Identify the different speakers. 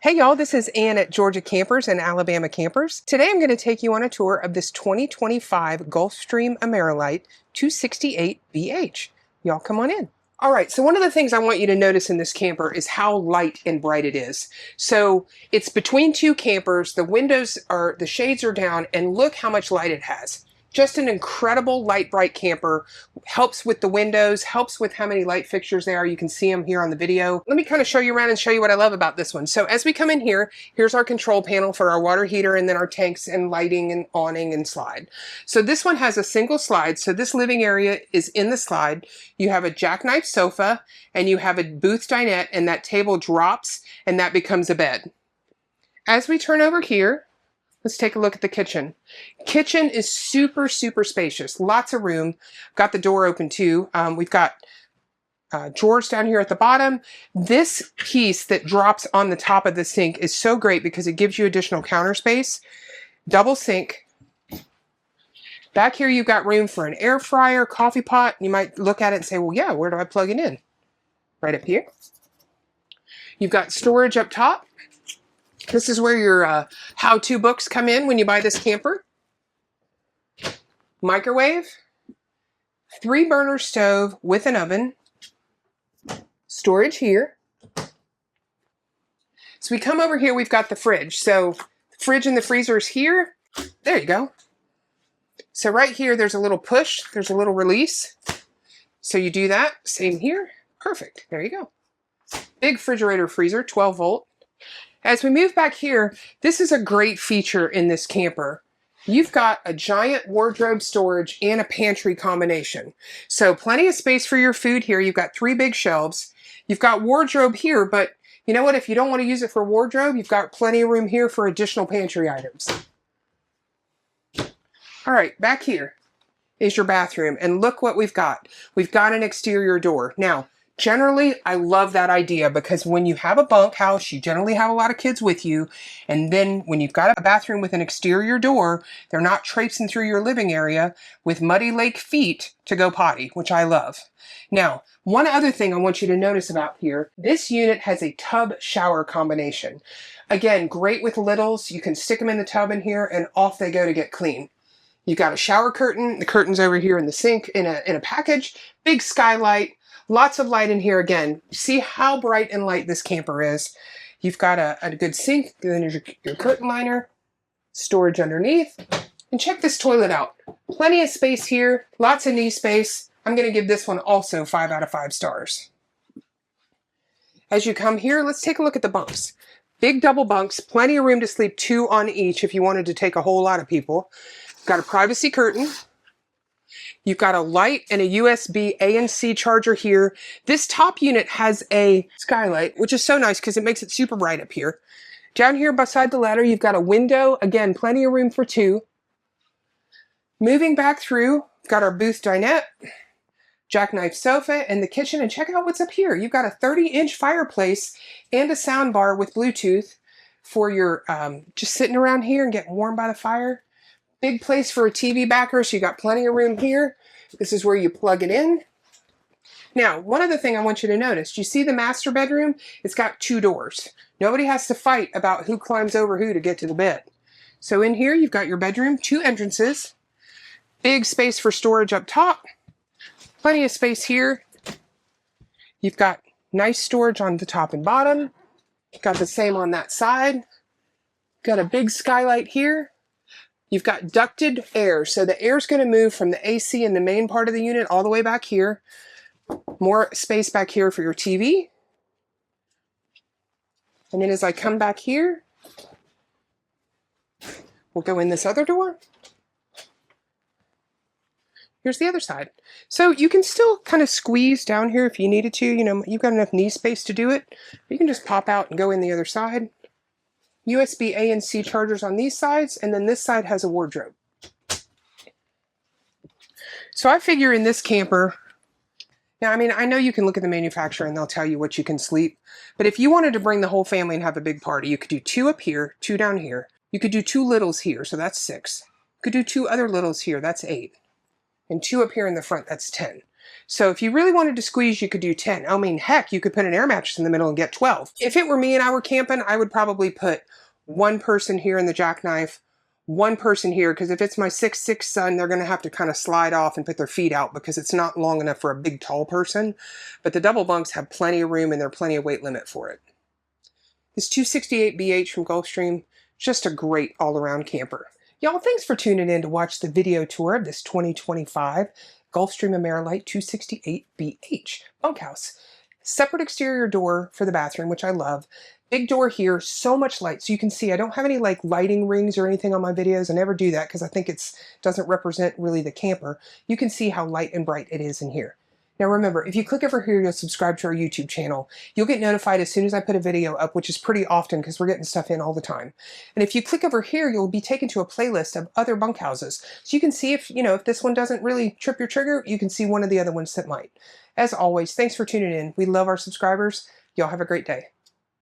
Speaker 1: Hey y'all, this is Ann at Georgia Campers and Alabama Campers. Today I'm going to take you on a tour of this 2025 GulfStream Ameri-Lite 268 BH. Y'all come on in. All right, so one of the things I want you to notice in this camper is how light and bright it is. So it's between two campers, the shades are down, and look how much light it has. Just an incredible light, bright camper. Helps with the windows, helps with how many light fixtures there are. You can see them here on the video. Let me kind of show you around and show you what I love about this one. So as we come in here, here's our control panel for our water heater and then our tanks and lighting and awning and slide. So this one has a single slide. So this living area is in the slide. You have a jackknife sofa and you have a booth dinette, and that table drops and that becomes a bed. As we turn over here, let's take a look at the kitchen. Kitchen is super, super spacious. Lots of room. Got the door open too. We've got drawers down here at the bottom. This piece that drops on the top of the sink is so great because it gives you additional counter space. Double sink. Back here you've got room for an air fryer, coffee pot. You might look at it and say, well, yeah, where do I plug it in? Right up here. You've got storage up top. This is where your how-to books come in when you buy this camper. Microwave, 3-burner stove with an oven, storage here. So we come over here, we've got the fridge. So the fridge and the freezer is here. There you go. So right here, there's a little push, there's a little release. So you do that, same here. Perfect, there you go. Big refrigerator freezer, 12 volt. As we move back here, this is a great feature in this camper. You've got a giant wardrobe storage and a pantry combination. So plenty of space for your food here. You've got 3 big shelves. You've got wardrobe here, but you know what? If you don't want to use it for wardrobe, you've got plenty of room here for additional pantry items. All right, back here is your bathroom, and look what we've got. We've got an exterior door. Now, generally, I love that idea because when you have a bunk house, you generally have a lot of kids with you. And then when you've got a bathroom with an exterior door, they're not traipsing through your living area with muddy lake feet to go potty, which I love. Now, one other thing I want you to notice about here, this unit has a tub shower combination. Again, great with littles. You can stick them in the tub in here and off they go to get clean. You've got a shower curtain. The curtain's over here in the sink in a package. Big skylight. Lots of light in here again. See how bright and light this camper is. You've got a good sink, then there's your curtain liner, storage underneath. And check this toilet out. Plenty of space here, lots of knee space. I'm going to give this one also 5 out of 5 stars. As you come here, let's take a look at the bunks. Big double bunks, plenty of room to sleep 2 on each if you wanted to take a whole lot of people. Got a privacy curtain. You've got a light and a USB A and C charger here. This top unit has a skylight, which is so nice because it makes it super bright up here. Down here beside the ladder, you've got a window. Again, plenty of room for 2. Moving back through, got our booth dinette, jackknife sofa, and the kitchen. And check out what's up here. You've got a 30-inch fireplace and a sound bar with Bluetooth for your just sitting around here and getting warm by the fire. Big place for a TV backer, so you got plenty of room here. This is where you plug it in. Now, one other thing I want you to notice, do you see the master bedroom? It's got 2 doors. Nobody has to fight about who climbs over who to get to the bed. So in here, you've got your bedroom, 2 entrances, big space for storage up top, plenty of space here. You've got nice storage on the top and bottom. Got the same on that side. Got a big skylight here. You've got ducted air, so the air is going to move from the AC in the main part of the unit all the way back here. More space back here for your TV. And then as I come back here, we'll go in this other door. Here's the other side. So you can still kind of squeeze down here if you needed to. You know, you've got enough knee space to do it. You can just pop out and go in the other side. USB A and C chargers on these sides, and then this side has a wardrobe. So I figure in this camper, now I mean, I know you can look at the manufacturer and they'll tell you what you can sleep, but if you wanted to bring the whole family and have a big party, you could do 2 up here, 2 down here. You could do 2 littles here, so that's 6. You could do 2 other littles here, that's 8. And 2 up here in the front, that's 10. So if you really wanted to squeeze, you could do 10. I mean, heck, you could put an air mattress in the middle and get 12. If it were me and I were camping, I would probably put one person here in the jackknife, one person here, because if it's my 6'6" son, they're going to have to kind of slide off and put their feet out because it's not long enough for a big tall person. But the double bunks have plenty of room and they're plenty of weight limit for it. This 268 BH from GulfStream, just a great all-around camper. Y'all, thanks for tuning in to watch the video tour of this 2025 GulfStream Ameri-Lite 268 BH bunkhouse. Separate exterior door for the bathroom, which I love. Big door here, so much light. So you can see I don't have any like lighting rings or anything on my videos. I never do that because I think it doesn't represent really the camper. You can see how light and bright it is in here. Now remember, if you click over here, you'll subscribe to our YouTube channel. You'll get notified as soon as I put a video up, which is pretty often because we're getting stuff in all the time. And if you click over here, you'll be taken to a playlist of other bunkhouses. So you can see if this one doesn't really trip your trigger, you can see one of the other ones that might. As always, thanks for tuning in. We love our subscribers. Y'all have a great day.